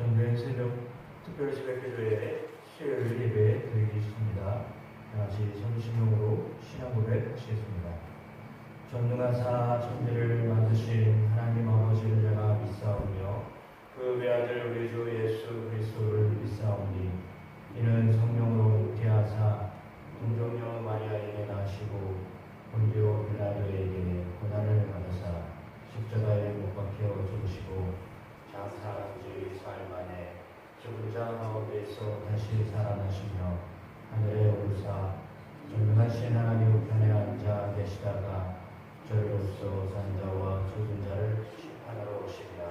전교인 새벽 특별 새벽기도회 수요일 예배 드리겠습니다. 다시 전심용으로 신앙 고백 하시겠습니다. 전능하사 천지를 만드신 하나님 아버지를 내가 믿사오며 그 외아들 우리 주 예수 그리스도를 믿사오니 이는 성령으로 잉태하사 동정녀 마리아에게 나시고 본디오 빌라도에게 고난을 받으사 십자가에 못 박혀 죽으시고 장사한 지 4일 만에 죽은 자 가운데서 다시 살아나시며 하늘에 오르사 전능하신 하나님 우편에 앉아 계시다가 저희로서 산자와 죽은 자를 심판하러 오시리라.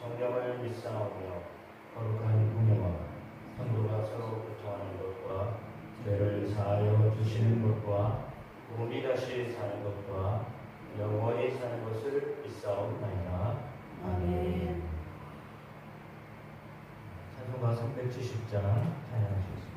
성령을 믿사오며 거룩한 공예와 성도가 서로 교통하는 것과 죄를 사하여 주시는 것과 몸이 다시 사는 것과 영원히 사는 것을 믿사옵나이다. 아멘. 찬송가 370장 찬양하시겠습니다.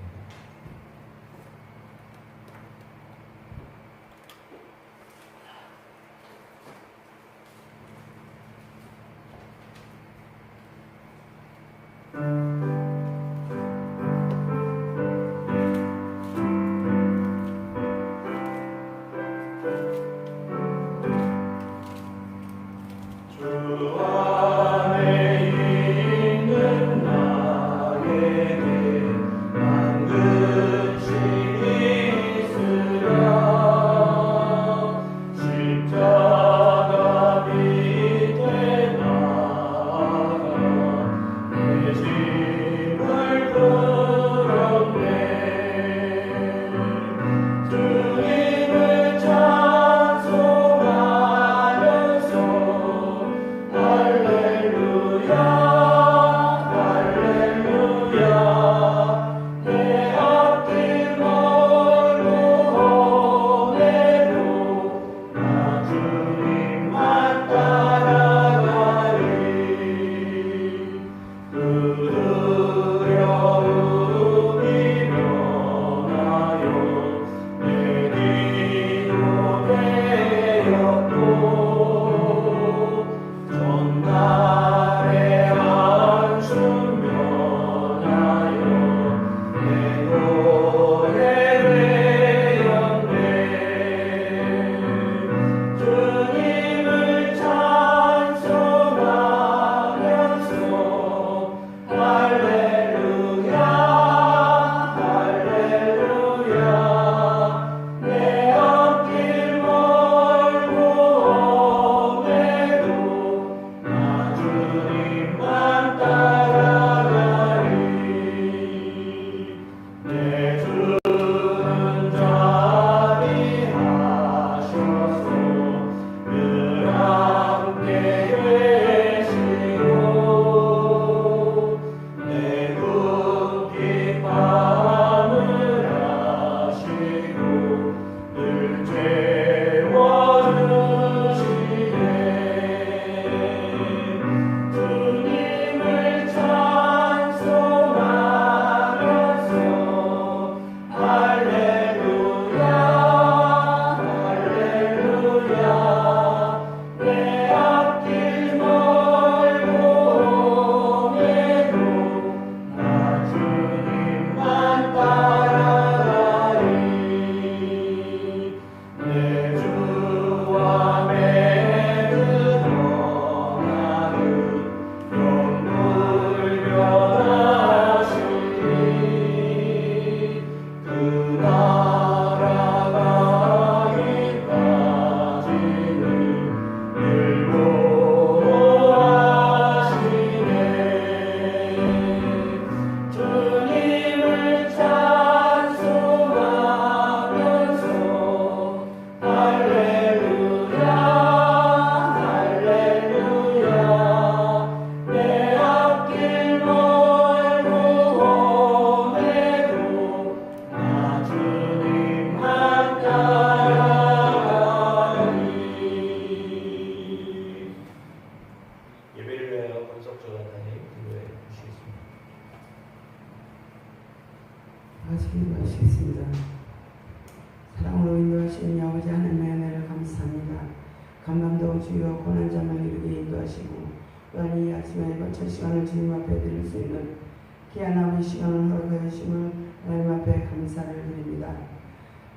또한 이 아침에 거친 시간을 주님 앞에 드릴 수 있는 귀한 아버지 시간을 허락하여 주심을 하나님 앞에 감사를 드립니다.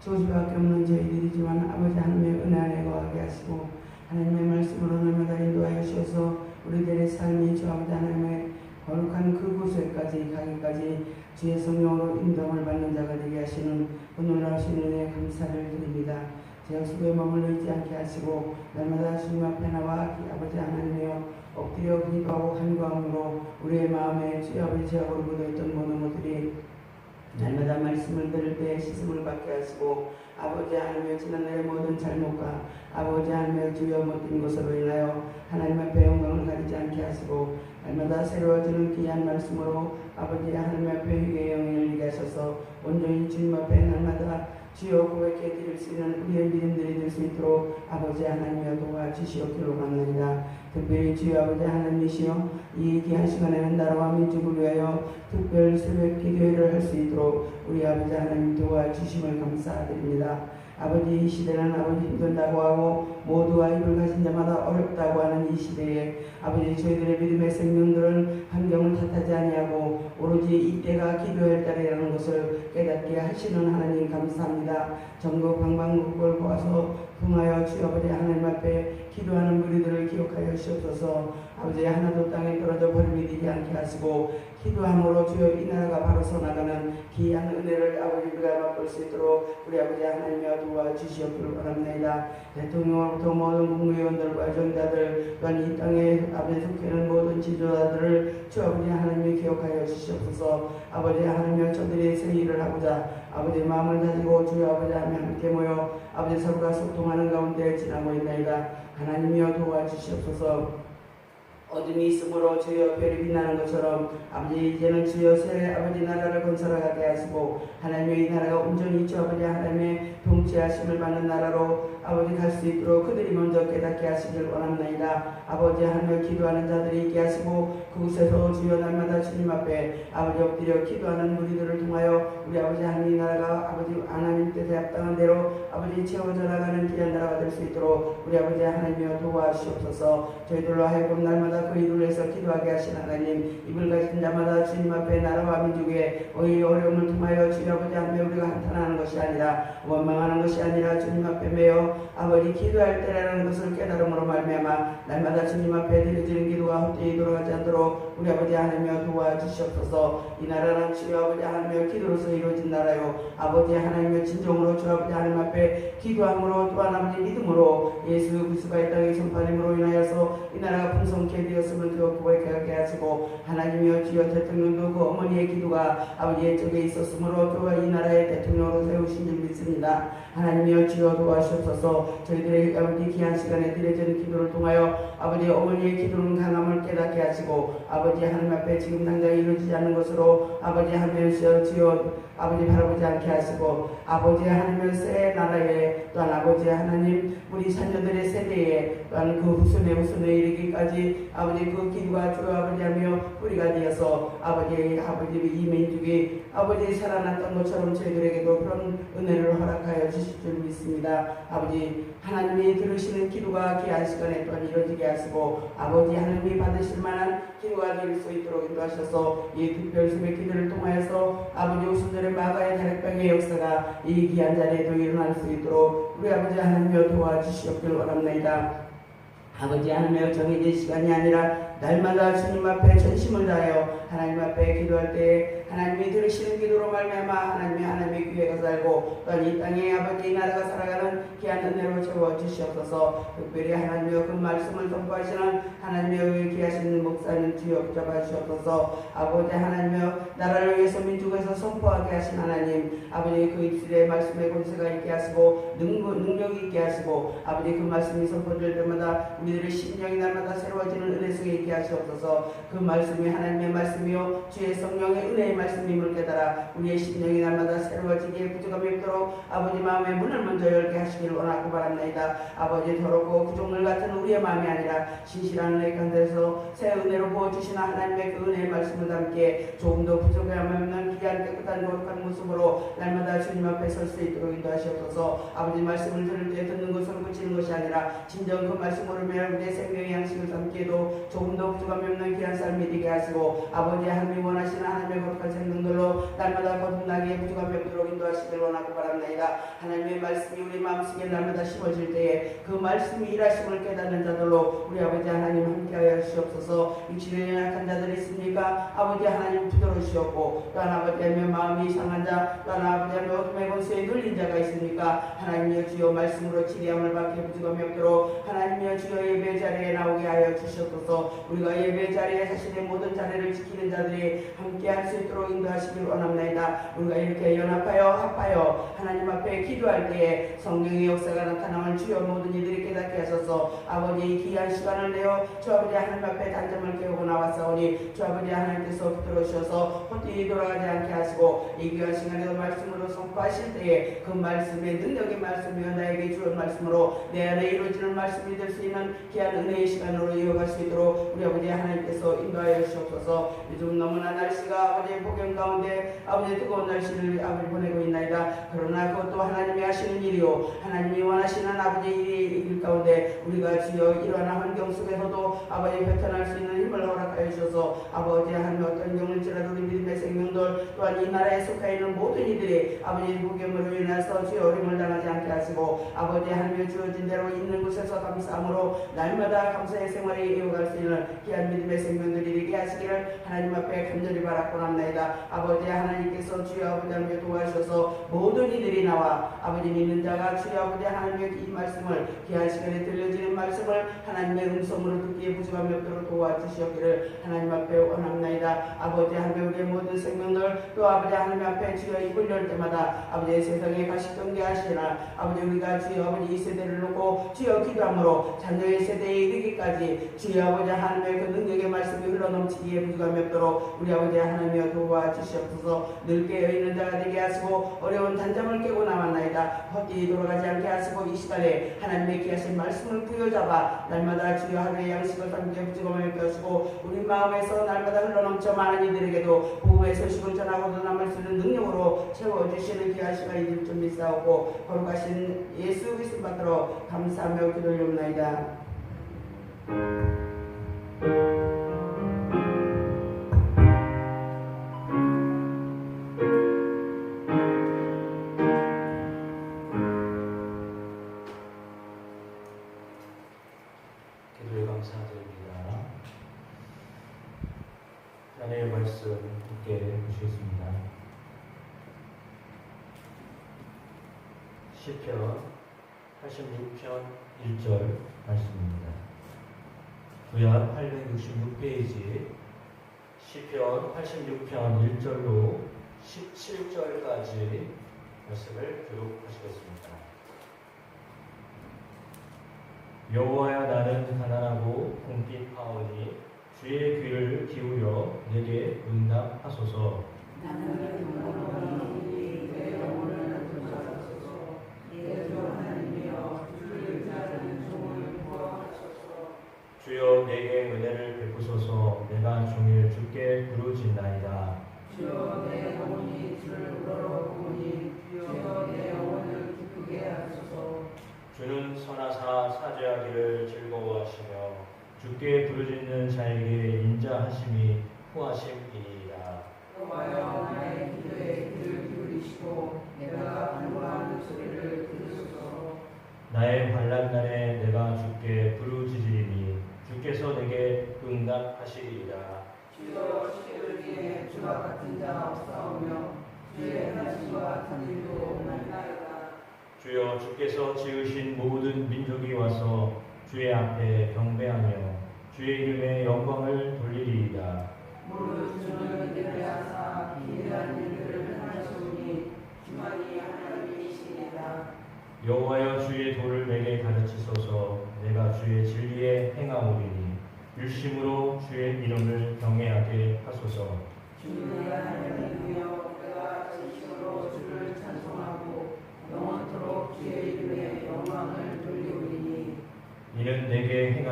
죽을 수밖에 없는 저희들이지만 아버지 하나님의 은혜 안에 거하게 하시고 하나님의 말씀으로 날마다 인도하여 주셔서 우리들의 삶이 주 아버지 하나님의 거룩한 그곳에까지 가기까지 주의 성령으로 인도함을 받는 자가 되게 하시는 그 놀라우신 은혜에 감사를 드립니다. 제 약속에 머물러 있지 않게 하시고 날마다 주님 앞에 나와 아버지 하나님이여 엎드려 기도하고 간구함으로 우리의 마음에 주의 아버지 죄악으로 묻어있던 모든 것들이 날마다 말씀을 들을 때 씻음을 받게 하시고 아버지 하나님의 지난날의 모든 잘못과 아버지 하나님의 주여 못된 것으로 인하여 하나님 앞에 영광을 가리지 않게 하시고 날마다 새로워지는 귀한 말씀으로 아버지 하나님 앞에 회개의 영이 열리게 하셔서 온전히 주님 앞에 날마다 주여 고백해 드릴 수 있는 우리의 믿음들이 될 수 있도록 아버지 하나님여 도와주시옵기로 갑니다. 특별히 주여 아버지 하나님이시여 이 귀한 시간에는 나라와 민족을 위하여 특별 새벽 기도회를 할 수 있도록 우리 아버지 하나님 도와주심을 감사드립니다. 아버지 이 시대는 아버지 힘들다고 하고 모두가 입을 가진 자마다 어렵다고 하는 이 시대에 아버지 저희들의 믿음의 생명들은 환경을 탓하지 아니하고 오로지 이때가 기도할 때라는 것을 깨닫게 하시는 하나님 감사합니다. 전국 방방곡곡을 보아서 통하여 주 아버지 하나님 앞에 기도하는 무리들을 기억하여 주옵소서. 아버지 하나도 땅에 떨어져 버림이 되지 않게 하시고 기도함으로 주여 이 나라가 바로 서나가는 귀한 은혜를 아버지 우리가 맛볼 수 있도록 우리 아버지 하나님이여 도와주시옵기를 바랍니다. 대통령으로부터 모든 국무위원들과 정자들 또한 이 땅에 아버지 속해는 모든 지도자들을 주 아버지 하나님이 기억하여 주시옵소서. 아버지 하나님이여 저들이 새 일을 하고자 아버지 마음을 가지고 주 아버지 하나님 함께 모여 아버지 서로가 소통하는 가운데 지나고 있나이다. 하나님이여 도와주시옵소서. 어둠이 있으므로 주여 별이 빛나는 것처럼 아버지 이제는 주여 새 아버지 나라를 건설하게 하시고 하나님의 이 나라가 온전히 주 아버지 하나님의 통치하심을 받는 나라로 아버지 갈 수 있도록 그들이 먼저 깨닫게 하시길 원합니다. 아버지 하나님 기도하는 자들이 있게 하시고 그곳에서 주여 날마다 주님 앞에 아버지 엎드려 기도하는 무리들을 통하여 우리 아버지 하나님 나라가 아버지 하나님 뜻에 합당한 대로 아버지 채워져 나가는 귀한 나라가 될 수 있도록 우리 아버지 하나님이여 도와주시옵소서. 저희들로 하여금 날마다 그 일을 위해서 기도하게 하신 하나님 입을 가진 자마다 주님 앞에 나라와 민족의 이 어려움을 통하여 주님 아버지 앞에 우리가 한탄하는 것이 아니라 원망하는 것이 아니라 주님 앞에 매여 아버지 기도할 때라는 것을 깨달음으로 말미암아 날마다 주님 앞에 드려지는 기도가 헛되이 돌아가지 않도록 우리 아버지 하나님이여 도와주시옵소서. 이 나라는 주여 아버지 하나님이여 기도로서 이루어진 나라요 아버지 하나님이여 진정으로 주 아버지 하나님 앞에 기도함으로 또한 아버지 믿음으로 예수 그리스도가 이 땅에 선포함으로 인하여서 이 나라가 풍성케 되었음을 주어 고백하게 하시고 하나님이여 주여 대통령도 그 어머니의 기도가 아버지의 쪽에 있었으므로 주와 이 나라의 대통령으로 세우신 줄 믿습니다. 하나님이여 주여 도와주옵소서. 저희들의 아버지 귀한 시간에 드려지는 기도를 통하여 아버지 어머니의 기도는 강함을 깨닫게 하시고 아버지 하나님 앞에 지금 당장 이루어지지 않는 것으로 아버지 하면서 주여 아버지 바라보지 않게 하시고 아버지 하나님의 새 나라에 또한 아버지 하나님 우리 자녀들의 세대에 또한 그 후손에 이르기까지 아버지 그 기도가 주 아버지 하며 뿌리가 되어서 아버지 이 민족이 아버지 살아났던 것처럼 저희들에게도 그런 은혜를 허락하여 주실 줄 믿습니다. 아버지 하나님이 들으시는 기도가 귀한 시간에 또한 이루어지게 하시고 아버지 하나님이 받으실 만한 기도가 될 수 있도록 인도하셔서 이 특별 새벽 기도를 통하여서 아버지 오순절의 마가의 다락방의 역사가 이 귀한 자리에도 일어날 수 있도록 우리 아버지 하나님여 도와주시옵길 원합니다. 아버지 하나님여 정해진 시간이 아니라 날마다 주님 앞에 전심을 다하여 하나님 앞에 기도할 때 하나님이 들으시는 기도로 말미암아 하나님의 교회가 살고 또한 이 땅에 아버지 나라가 살아가는 귀한 은혜로 채워주시옵소서. 특별히 하나님의 그 말씀을 선포하시는 하나님의 귀하신 목사님 주여 붙잡아 주옵소서. 아버지 하나님의 나라를 위해서 민족에서 선포하게 하신 하나님 아버지 그 입술에 말씀의 권세가 있게 하시고 능력이 있게 하시고 아버지 그 말씀이 선포될 때마다 우리들의 심령이 날마다 새로워지는 은혜 속에 있게 하시옵소서. 그 말씀이 하나님의 말씀이요 주의 성령의 은혜의 말씀임을 깨달아 우리의 심령이 날마다 새로워지기에 부족함이 없도록 아버지 마음의 문을 먼저 열게 하시기를 원하고 바랍니다. 아버지 더럽고 구종물 같은 우리의 마음이 아니라 신실한 은혜 가운데서 새 은혜로 부어주시는 하나님의 그 은혜의 말씀을 담기에 조금도 부족함이 없는 귀한 깨끗한 거룩한 모습으로 날마다 주님 앞에 설 수 있도록 인도하시옵소서. 아버지 말씀을 들을 때 듣는 것으로 그치는 것이 아니라 진정 그 말씀으로 매일 우리의 생명의 양식을 삼기에도 조금도 부족함이 없는 귀한 삶이 되게 하시고 아버지 하나님이 원하시는 하나님의 거룩한 생명들로 날마다 거듭나기에 부족함이 없도록 인도하시길 원하고 바랍니다. 하나님의 말씀이 우리 마음속에 날마다 심어질 때에 그 말씀이 일하심을 깨닫는 자들로 우리 아버지 하나님 함께하여 주시옵소서. 육신에 약한 자들이 있습니까? 아버지 하나님 부드러우시옵고 또한 아버지 하나님 마음이 상한 자 또한 아버지 하나님 어둠의 권세에 눌린 자가 있습니까? 하나님이여 주여 말씀으로 치료함을 받게 부족함이 없도록 하나님이여 주여 예배 자리에 나오게 하여 주시옵소서. 우리가 예배 자리에 자신의 모든 자리를 지키는 자들이 함께 할 수 있도록 인도하시길 원합니다. 우리가 이렇게 연합하여 합하여 하나님 앞에 기도할 때에 성령의 역사가 나타남을 주여 모든 이들이 깨닫게 하셔서 아버지 이 귀한 시간을 내어 주 아버지 하나님 앞에 단점을 깨우고 나왔사오니 주 아버지 하나님께서 붙들어주셔서 헛되이 돌아가지 않게 하시고 이 귀한 시간에도 말씀으로 선포하실 때에 그 말씀의 능력의 말씀이여 나에게 주는 말씀으로 내 안에 이루어지는 말씀이 될 수 있는 귀한 은혜의 시간으로 이어갈 수 있도록 우리 아버지 하나님께서 인도하여 주옵소서. 요즘 너무나 날씨가 아버지의 복경 가운데 아버지 뜨거운 날씨를 아버지 보내고 있나이다. 그러나 그것도 하나님이 하시는 일이요 하나님이 원하시는 아버지 일 가운데 우리가 주여 이러한 환경 속에서도 아버지 회탄할 수 있는 힘을 허락하여 주셔서 아버지 하나님 어떤 경일지라도 우리 믿음의 생명들 또한 이 나라에 속해 있는 모든 이들이 아버지 복경으로 인해서 주여 어림을 당하지 않게 하시고 아버지 하나님의 주어진 대로 있는 곳에서 감사함으로 날마다 감사의 생활에 이어갈 수 있는 귀한 믿음의 생명들이 되게 하시기를 하나님 앞에 간절히 바라고 합니다. 아버지 하나님께서 주여 아버지 하나님께 도와주셔서 모든 이들이 나와 아버지 믿는 자가 주여 아버지 하나님의 이 말씀을 귀한 시간에 들려지는 말씀을 하나님의 음성으로 듣기에 부족함이 없도록 도와주시옵기를 하나님 앞에 원합니다. 아버지 하나님 우리의 모든 생명들 또 아버지 하나님 앞에 주여 입을 열 때마다 아버지 세상에 가시 경계하시나 아버지 우리가 주여 아버지 이 세대를 놓고 주여 기도함으로 자녀의 세대에 이르기까지 주여 아버지 하나님의 그 능력의 말씀이 흘러넘치기에 부족함이 없도록 우리 아버지 하나님이여 도와주시옵소서. 늘 깨어있는 자가 되게 하시고 어려운 단잠을 깨고 나왔나이다. 헛되이 돌아가지 않게 하시고 이 시간에 하나님의 귀하신 말씀을 부여잡아 날마다 주여 하루의 양식을 담겨 부족함을 느껴시고 우리 마음에서 날마다 흘러넘쳐 많은 이들에게도 복음의 소식을 전하고도 남을 수 있는 능력으로 채워주시는 귀한 시간이 될 줄 믿사오고 거룩하신 예수 그리스도 받들어 감사하며 기도를 올리옵나이다. 기도에 감사드립니다. 하나님의 말씀 함께 보시겠습니다. 시편 86편 1절 말씀입니다. 구약 866페이지 시편 86편 1절로 17절까지 말씀을 교독하시겠습니다. 여호와여 나는 가난하고 궁핍하오니 주의 귀를 기울여 내게 응답하소서. 나는 영원히 내 영혼을 구하소서. 내 주 하나님이여 주를 위하는 종을 구하소서. 주여 내게 은혜를 베푸소서. 내가 종일 주께 부르짖나이다. 주여 내 영혼이 주를 부러워보니 주여 내 영혼을 기쁘게 하소서. 주는 선하사 사죄하기를 즐거워하시며 주께 부르짖는 자에게 인자하심이 후하심이니이다. 여호와여 나의 기도에 귀를 기울이시고 내가 간구하는 소리를 들으소서. 나의 환난 날에 내가 주께 부르짖으리니 주께서 내게 응답하시리이다. 주여 주를 위해 주와 같은 자가 없사오며 주의 행하심과 같은 일도 없나이다. 주여 주께서 지으신 모든 민족이 와서 주의 앞에 경배하며 주의 이름에 영광을 돌리리이다. 무릇 주는 이들을 하사 기이한 일들을 행하시오니 주만이 하나님이시니라. 여호와여 주의 도를 내게 가르치소서. 내가 주의 진리에 행하오리니 율심으로 주의 이름을 경외하게 하소서. 주는 하나님이여 내가 진심으로 주를 찬송하고 영원토록 주의 이름에 영광을 돌리오리니 이는 내게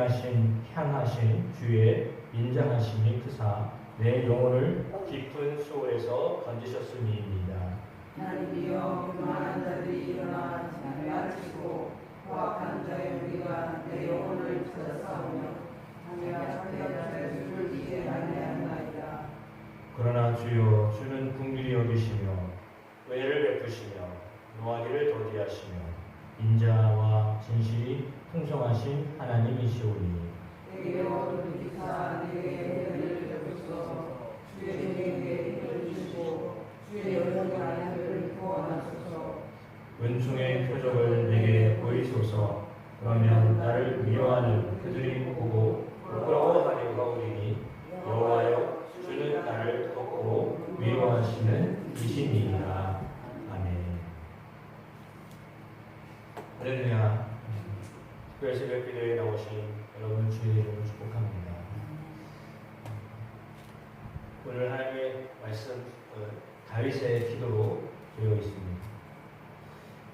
향하신 주의 인자하심이 크사 내 영혼을 깊은 수월에서 건지셨음이니이다. 하나님이여 교만한 자들이 일어나 장난치고 포악한 자의 우리가 내 영혼을 찾아싸우며 하며 착한 자의 수를 이해 아니하나이다. 그러나 주여 주는 긍휼히 여기시며 은혜를 베푸시며 노하기를 더디하시며 인자와 진실이 풍성하신 하나님이시오니 내게 얻은 기사 내게 은혜를 베푸소서. 주의 내게 힘을 주시고 주의 영광의 안을 구원하소서. 은총의 표적을 내게 보이소서. 그러면 나를 미워하는 그들이 보고 부끄러워하리가 오리니 여호와여 주는 나를 덮고 미워하시는 이신이니라. 아멘. 할렐루야. 특별 새벽 기도에 나오신 여러분 주의 이름을 축복합니다. 오늘 하나님의 말씀 다윗의 기도로 되어 있습니다.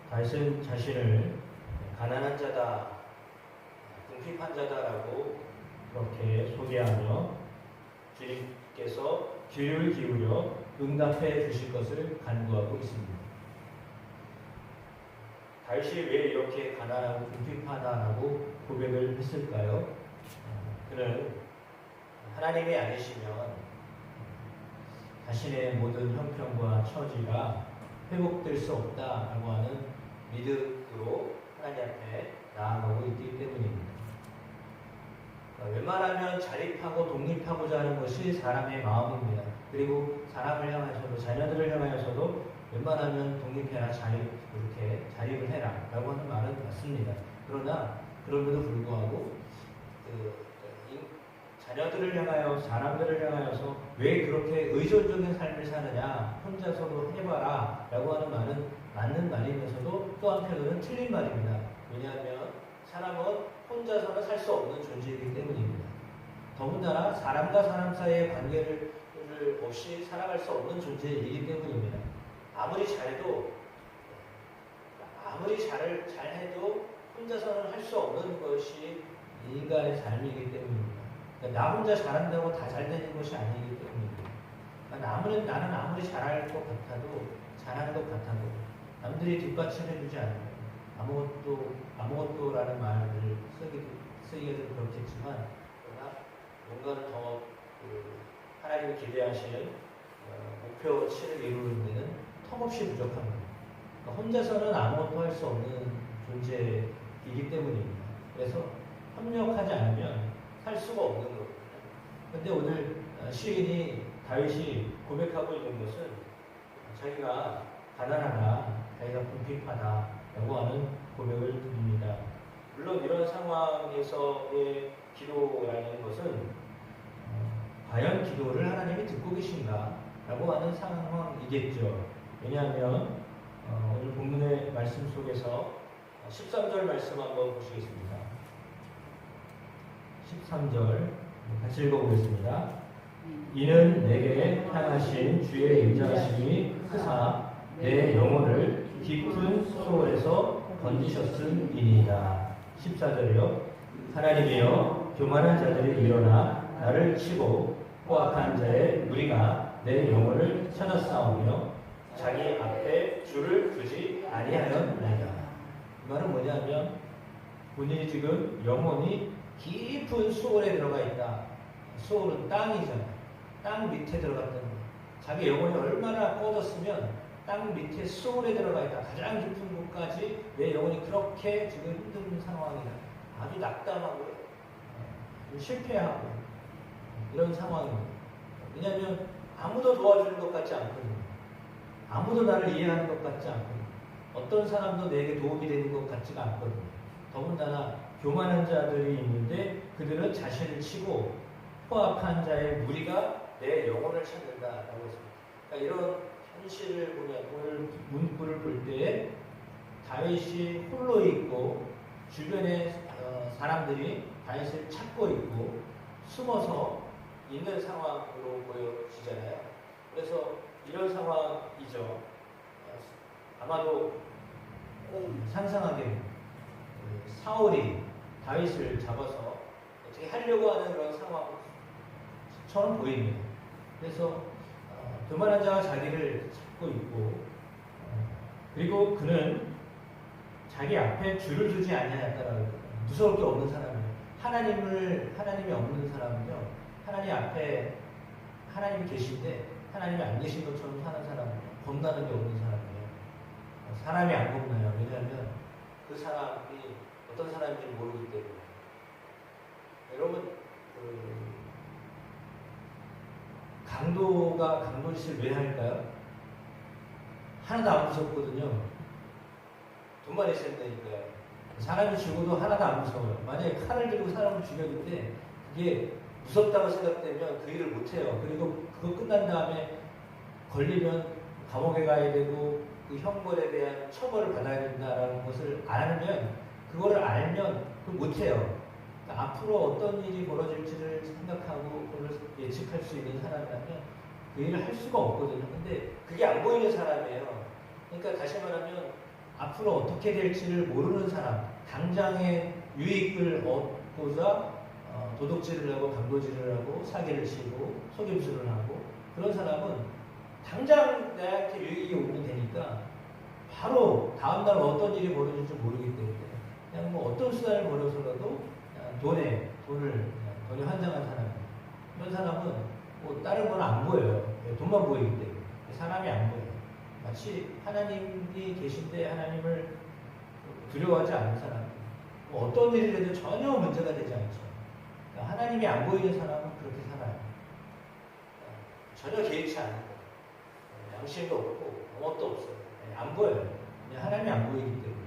다윗은 자신을 가난한 자다, 궁핍한 자다라고 그렇게 소개하며 주님께서 귀를 기울여 응답해 주실 것을 간구하고 있습니다. 다윗이 왜 이렇게 가난하고 궁핍하다라고 고백을 했을까요? 그는 하나님이 아니시면 자신의 모든 형편과 처지가 회복될 수 없다라고 하는 믿음으로 하나님 앞에 나아가고 있기 때문입니다. 웬만하면 자립하고 독립하고자 하는 것이 사람의 마음입니다. 그리고 사람을 향해서도 자녀들을 향하여서도 웬만하면 독립해라, 이렇게 자립을 해라 라고 하는 말은 맞습니다. 그러나 그럼에도 불구하고 자녀들을 향하여 사람들을 향하여서 왜 그렇게 의존적인 삶을 사느냐, 혼자서도 해봐라 라고 하는 말은 맞는 말이면서도 또 한편으로는 틀린 말입니다. 왜냐하면 사람은 혼자서는 살 수 없는 존재이기 때문입니다. 더군다나 사람과 사람 사이의 관계를 없이 살아갈 수 없는 존재이기 때문입니다. 아무리 잘해도 혼자서는 할 수 없는 것이 인간의 삶이기 때문입니다. 그러니까 나 혼자 잘한다고 다 잘 되는 것이 아니기 때문입니다. 그러니까 나는 아무리 잘할 것 같아도, 잘하는 것 같아도 남들이 뒷받침해주지 않으면 아무것도라는 말을 쓰기가 좀 그렇겠지만, 그러나 뭔가를 더 하나님이 기대하시는 목표치를 이루는 데는 턱없이 부족합니다. 그러니까 혼자서는 아무것도 할 수 없는 존재이기 때문입니다. 그래서 협력하지 않으면 살 수가 없는 거거든요. 그런데 오늘 시인이 다윗이 고백하고 있는 것은 자기가 가난하다, 자기가 궁핍하다라고 하는 고백을 드립니다. 물론 이런 상황에서의 기도라는 것은 과연 기도를 하나님이 듣고 계신가 라고 하는 상황이겠죠. 왜냐하면 오늘 본문의 말씀 속에서 13절 말씀 한번 보시겠습니다. 13절 같이 읽어보겠습니다. 이는 내게 향하신 주의 인자하심이 크사 내 영혼을 깊은 수월에서 건지셨음이니이다. 14절이요. 하나님이여 교만한 자들이 일어나 나를 치고 포악한 자의 무리가 내 영혼을 찾아 싸우며 자기 앞에 줄을 두지 아니하였나이다. 이 말은 뭐냐면 본인이 지금 영혼이 깊은 수월에 들어가 있다. 수월은 땅이잖아요. 땅 밑에 들어갔다는 거예요. 자기 영혼이 얼마나 꺼졌으면 땅 밑에 수월에 들어가 있다. 가장 깊은 곳까지 내 영혼이 그렇게 지금 힘든 상황이다. 아주 낙담하고 실패하고 이런 상황입니다. 왜냐하면 아무도 도와주는 것 같지 않거든요. 아무도 나를 이해하는 것 같지 않거든요. 어떤 사람도 내게 도움이 되는 것 같지가 않거든요. 더군다나 교만한 자들이 있는데 그들은 자신을 치고 포악한 자의 무리가 내 영혼을 찾는다라고 했습니다. 그러니까 이런 현실을 보면 오늘 문구를 볼 때 다윗이 홀로 있고 주변에 사람들이 다윗을 찾고 있고 숨어서 있는 상황으로 보여지잖아요. 그래서 이런 상황이죠. 아마도 상상하게 사울이 다윗을 잡아서 어떻게 하려고 하는 그런 상황처럼 보입니다. 그래서 교만한 자가 자기를 잡고 있고 그리고 그는 자기 앞에 줄을 두지 아니하였다라고 무서울 게 없는 사람이에요. 하나님이 없는 사람은요, 하나님 앞에 하나님이 계신데 하나님이 안 계신 것처럼 사는 사람은 겁나는 게 없는 사람이에요. 사람이 안 겁나요. 왜냐하면 그 사람이 어떤 사람인지 모르기 때문에. 여러분, 강도짓을 왜 할까요? 하나도 안 무섭거든요. 돈만 있으면 되니까요. 사람이 죽어도 하나도 안 무서워요. 만약에 칼을 들고 사람을 죽였는데 그게 무섭다고 생각되면 그 일을 못해요. 그리고 그거 끝난 다음에 걸리면 감옥에 가야 되고 그 형벌에 대한 처벌을 받아야 된다라는 것을 그거를 알면 그걸 못해요. 그러니까 앞으로 어떤 일이 벌어질지를 생각하고 그걸 예측할 수 있는 사람이라면 그 일을 할 수가 없거든요. 근데 그게 안 보이는 사람이에요. 그러니까 다시 말하면 앞으로 어떻게 될지를 모르는 사람, 당장의 유익을 얻고자 도둑질을 하고 강도질을 하고 사기를 치고 속임수를 하고 그런 사람은 당장 나한테 유익이 오면 되니까 바로 다음날 어떤 일이 벌어질지 모르기 때문에 그냥 뭐 어떤 수단을 벌여서라도 돈을 환장한 사람이에요. 이런 사람은 뭐 다른 건 안 보여요. 돈만 보이기 때문에 사람이 안 보여요. 마치 하나님이 계신데 하나님을 두려워하지 않는 사람, 뭐 어떤 일을 해도 전혀 문제가 되지 않죠. 그러니까 하나님이 안 보이는 사람은 그렇게 살아요. 전혀 개의치 않는 거예요. 양심도 없고 아무것도 없어요. 안 보여요. 그냥 하나님이 안 보이기 때문에.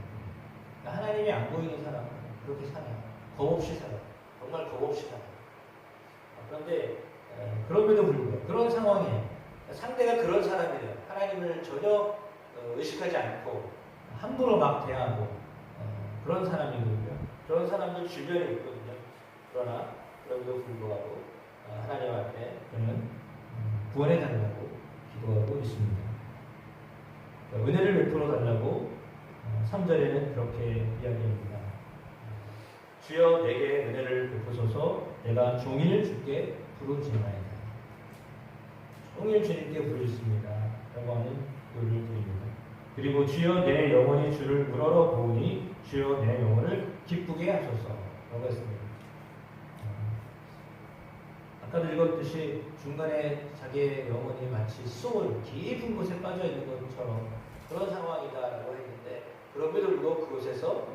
그러니까 하나님이 안 보이는 사람은 그렇게 살아요. 겁없이 살아요. 정말 겁없이 살아요. 그런데 그럼에도 불구하고 그런 상황에 상대가 그런 사람이에요. 하나님을 전혀 의식하지 않고 함부로 막 대하고 그런 사람이거든요. 그런 사람들 주변에 있거든요. 그러나 그럼에도 불구하고 하나님 앞에 저는 구원해 달라고 기도하고 있습니다. 은혜를 베풀어 달라고 3절에는 그렇게 이야기합니다. 주여 내게 은혜를 베푸소서 내가 종일 주께 부르짖나이다. 종일 주님께 부르짖습니다. 라고 하는 기도를 드립니다. 그리고 주여 내 영혼이 주를 우러러 보니 주여 내 영혼을 기쁘게 하소서 라고 했습니다. 아까도 읽었듯이 중간에 자기의 영혼이 마치 수월 깊은 곳에 빠져 있는 것처럼 그런 상황이다라고 했는데 그럼에도 불구하고 그곳에서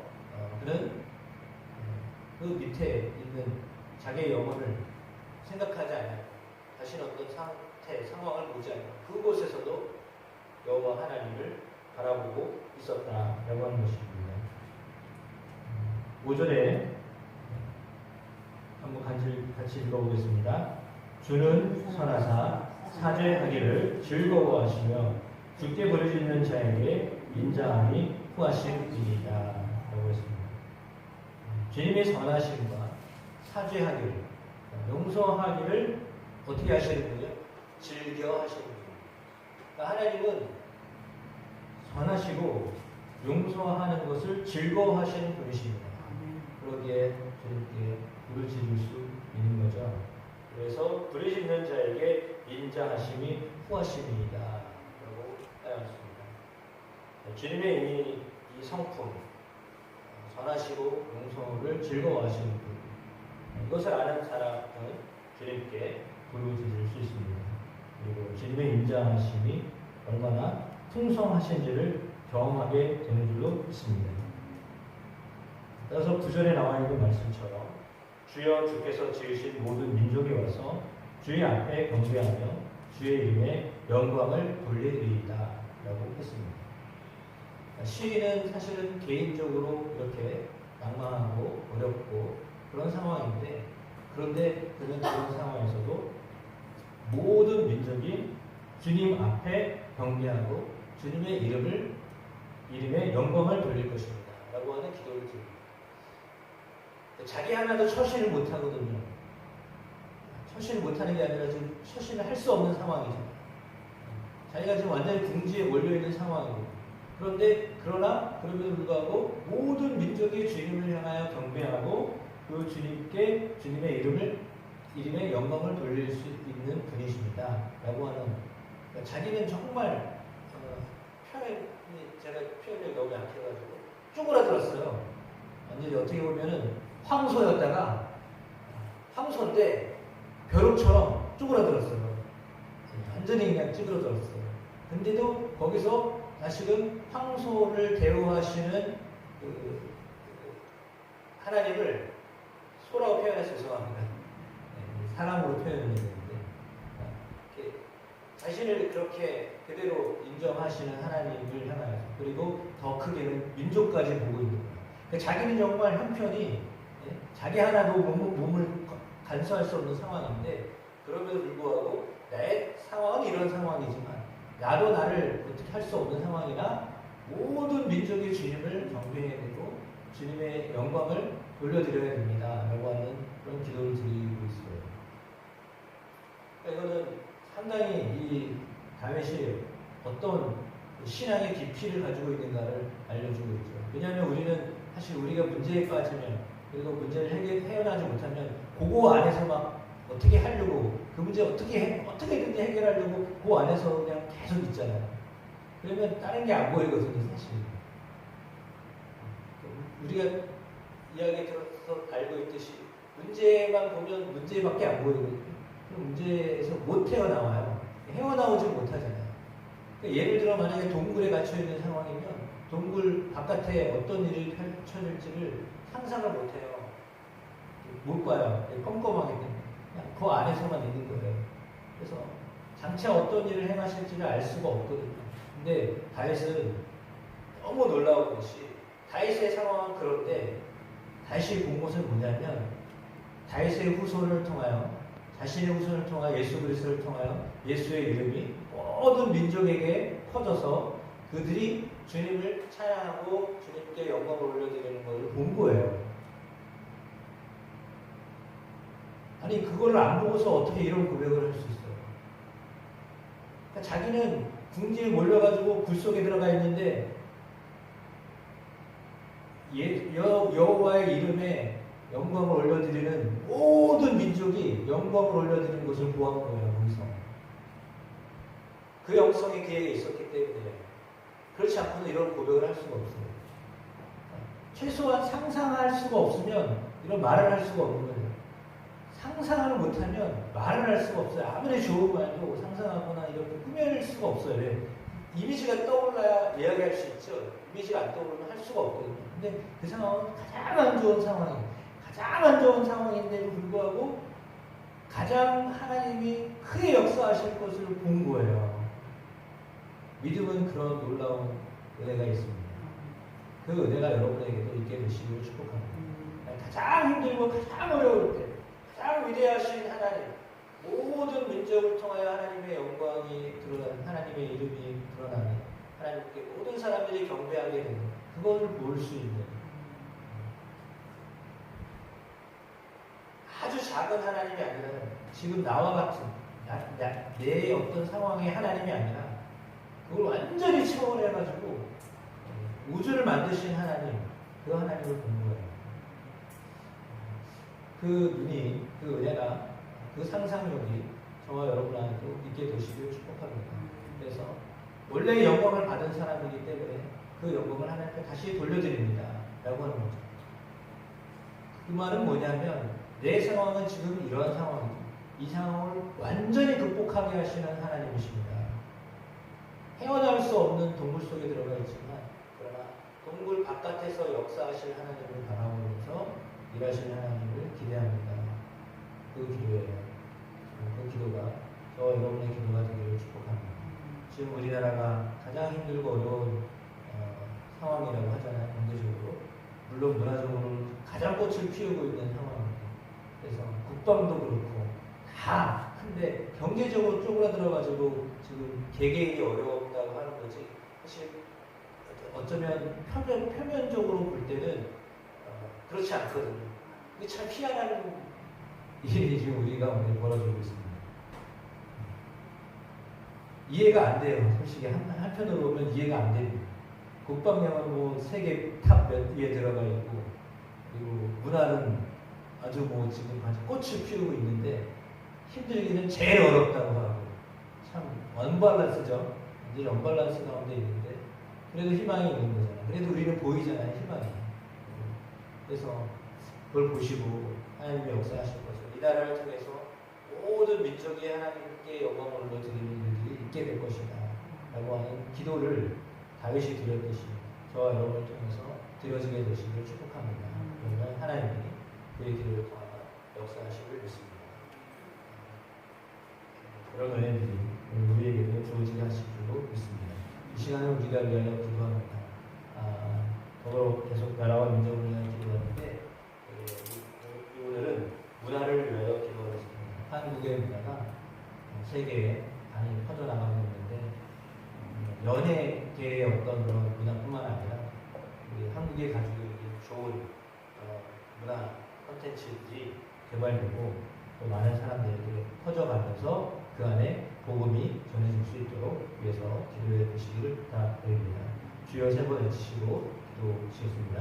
그는 그 밑에 있는 자기의 영혼을 생각하지 않아요. 자신의 어떤 상황을 보지 않아요. 그곳에서도 여호와 하나님을 바라보고 있었다라고 하는 것입니다. 5절에 한번 같이 읽어보겠습니다. 주는 선하사 사죄하기를 즐거워하시며 주께 부르짖는 자에게 인자함이 후하심이니이다 라고 했습니다. 주님의 선하심과 사죄하기를 용서하기를 어떻게 하시는 분이요? 즐겨 하시는 분이에요. 그러니까 하나님은 선하시고 용서하는 것을 즐거워하시는 분이십니다. 그러기에 주님께 부르짖을 수 있는 거죠. 그래서 부르짖는 자에게 인자하심이 후하심이다 라고 하였습니다. 주님의 이미 이 성품 선하시고 용서를 즐거워하시는 분, 이것을 아는 사람은 주님께 부르짖을 수 있습니다. 그리고 주님의 인자하심이 얼마나 풍성하신지를 경험하게 되는 줄로 믿습니다. 따라서 9절에 나와 있는 말씀처럼 주여 주께서 지으신 모든 민족이 와서 주의 앞에 경배하며 주의 이름에 영광을 돌리리이다 라고 했습니다. 시인은 사실은 개인적으로 이렇게 낭망하고 어렵고 그런 상황인데 그런데 그는 그런 상황에서도 모든 민족이 주님 앞에 경배하고 주님의 이름에 영광을 돌릴 것입니다 라고 하는 기도를 드립니다. 자기 하나도 처신을 못하거든요. 처신을 못하는 게 아니라 지금 처신을 할 수 없는 상황이죠. 자기가 지금 완전히 궁지에 몰려있는 상황이고, 그러나 그럼에도 불구하고 모든 민족의 주님을 향하여 경배하고 그 주님께 주님의 이름의 영광을 돌릴 수 있는 분이십니다. 라고 하는, 그러니까 자기는 정말 제가 표현력이 너무 약해가지고 쪼그라들었어요. 완전히 어떻게 보면은 황소인데 벼룩처럼 쪼그라들었어요. 완전히 그냥 찌그러들었어요. 근데도 거기서 다시금 황소를 대우하시는 하나님을 소라고 표현해서 죄송합니다. 사람으로 표현을 했는데 자신을 그렇게 그대로 인정하시는 하나님을 향하여서, 그리고 더 크게는 민족까지 보고 있는 거예요. 그러니까 자기는 정말 형편이 자기 하나도 몸을 간수할 수 없는 상황인데, 그럼에도 불구하고 나의 상황은 이런 상황이지만 나도 나를 어떻게 할 수 없는 상황이나 모든 민족의 주님을 경배해야 되고 주님의 영광을 돌려드려야 됩니다. 라고 하는 그런 기도를 드리고 있어요. 그러니까 이거는 상당히 이 다윗이 어떤 신앙의 깊이를 가지고 있는가를 알려주고 있죠. 왜냐하면 우리는 사실 우리가 문제에 빠지면, 그리고 문제를 헤어나지 못하면 그거 안에서 막 어떻게 하려고, 그 문제 어떻게든지 해결하려고 그 안에서 그냥 계속 있잖아요. 그러면 다른 게 안 보이거든요, 사실. 우리가 이야기 들어서 알고 있듯이 문제만 보면 문제밖에 안 보이거든요. 그럼 문제에서 못 헤어나와요. 헤어나오지 못하잖아요. 그러니까 예를 들어 만약에 동굴에 갇혀있는 상황이면 동굴 바깥에 어떤 일이 펼쳐질지를 상상을 못해요. 못 봐요. 껌껌하기 때문에. 그냥 그 안에서만 있는 거예요. 그래서 장차 어떤 일을 행하실지를 알 수가 없거든요. 근데 다윗은 너무 놀라운 것이, 다윗의 상황은 그런데 다윗이 본 것은 뭐냐면, 다윗의 후손을 통하여, 자신의 후손을 통하여 예수 그리스도를 통하여 예수의 이름이 모든 민족에게 퍼져서 그들이 주님을 찬양하고 주님께 영광을 올려드리는 것을 본 거예요. 아니 그걸 안 보고서 어떻게 이런 고백을 할 수 있어요? 그러니까 자기는 궁지에 몰려가지고 굴 속에 들어가 있는데 여호와의 이름에 영광을 올려드리는 모든 민족이 영광을 올려드리는 것을 보았던 거예요. 거기서 그 영성이 그에게 있었기 때문에. 그렇지 않고는 이런 고백을 할 수가 없어요. 최소한 상상할 수가 없으면 이런 말을 할 수가 없는 거예요. 상상을 못하면 말을 할 수가 없어요. 아무리 좋은 말도 상상하거나 이렇게 꾸며낼 수가 없어요. 왜? 이미지가 떠올라야 이야기할 수 있죠. 이미지가 안 떠오르면 할 수가 없거든요. 근데 그 상황은 가장 안 좋은 상황이에요. 가장 안 좋은 상황인데도 불구하고 가장 하나님이 크게 역사하실 것을 본 거예요. 믿음은 그런 놀라운 은혜가 있습니다. 그 은혜가 여러분에게도 있게 되시기를 축복합니다. 가장 힘들고 가장 어려울 때 가장 위대하신 하나님, 모든 민족을 통하여 하나님의 영광이 드러나는, 하나님의 이름이 드러나는, 하나님께 모든 사람들이 경배하게 되는, 그것을 볼 수 있는 아주 작은 하나님이 아니라 지금 나와 같은 내 어떤 상황의 하나님이 아니라 그걸 완전히 초월해가지고 우주를 만드신 하나님, 그 하나님을 본 거예요. 그 눈이, 그 은혜가, 그 상상력이 저와 여러분한테도 있게 되시길 축복합니다. 그래서 원래 영광을 받은 사람이기 때문에 그 영광을 하나님께 다시 돌려드립니다. 라고 하는 거죠. 그 말은 뭐냐면 내 상황은 지금 이러한 상황이고 이 상황을 완전히 극복하게 하시는 하나님이십니다. 헤어나올 수 없는 동굴 속에 들어가 있지만 그러나 동굴 바깥에서 역사하실 하나님을 바라보면서 일하시는 하나님을 기대합니다. 그 기도예요. 그 기도가 저와 여러분의 기도가 되기를 축복합니다. 지금 우리나라가 가장 힘들고 어려운 상황이라고 하잖아요. 경제적으로. 물론 문화적으로 가장 꽃을 피우고 있는 상황입니다. 그래서 국방도 그렇고 다 큰데 경제적으로 쪼그라들어가지고 지금 개개인이 어려웠다고 하는 거지. 사실 어쩌면 표면적으로 볼 때는 그렇지 않거든요. 이게 참 희한한 일이 지금 우리가 오늘 벌어지고 있습니다. 이해가 안 돼요. 솔직히 한편으로 보면 이해가 안 됩니다. 국방력은 뭐 세계 탑 몇 위에 들어가 있고, 그리고 문화는 아주 뭐 지금 아주 꽃을 피우고 있는데 힘들기는 제일 어렵다고 하고, 참 언밸런스죠. 완전히 언밸런스 가운데 있는데 그래도 희망이 있는 거잖아요. 그래도 우리는 보이잖아요, 희망이. 그래서 그걸 보시고 하나님이 역사하실 거죠. 이 나라를 통해서 모든 민족이 하나님께 영광을 올려드리는 일들이 있게 될 것이다 라고 하는 기도를 다윗이 드렸듯이 저와 여러분을 통해서 드려지게 되시기를 축복합니다. 그러면 하나님이 그의 기도를 통하여 역사하시길 믿습니다. 그런 은혜들이 우리에게도 주어지게 하실 줄로 믿습니다. 이 시간에 우리가 위하여 기도합니다. 더불어 계속 나라와 민족을 위하여 기도하는데 오늘은 문화를 위하여 기도하겠습니다. 한국의 문화가 세계에 많이 퍼져나가고 있는데 연예계의 어떤 그런 문화뿐만 아니라 우리 한국이 가지고 있는 좋은 문화 콘텐츠들이 개발되고 또 많은 사람들에게 퍼져가면서 그 안에 복음이 전해질 수 있도록 위해서 기도해 주시기를 부탁드립니다. 주여 세 번 외치시고 기도하시겠습니다.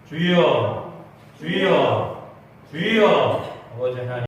주여, 주여, 주여. 아버지 하나님.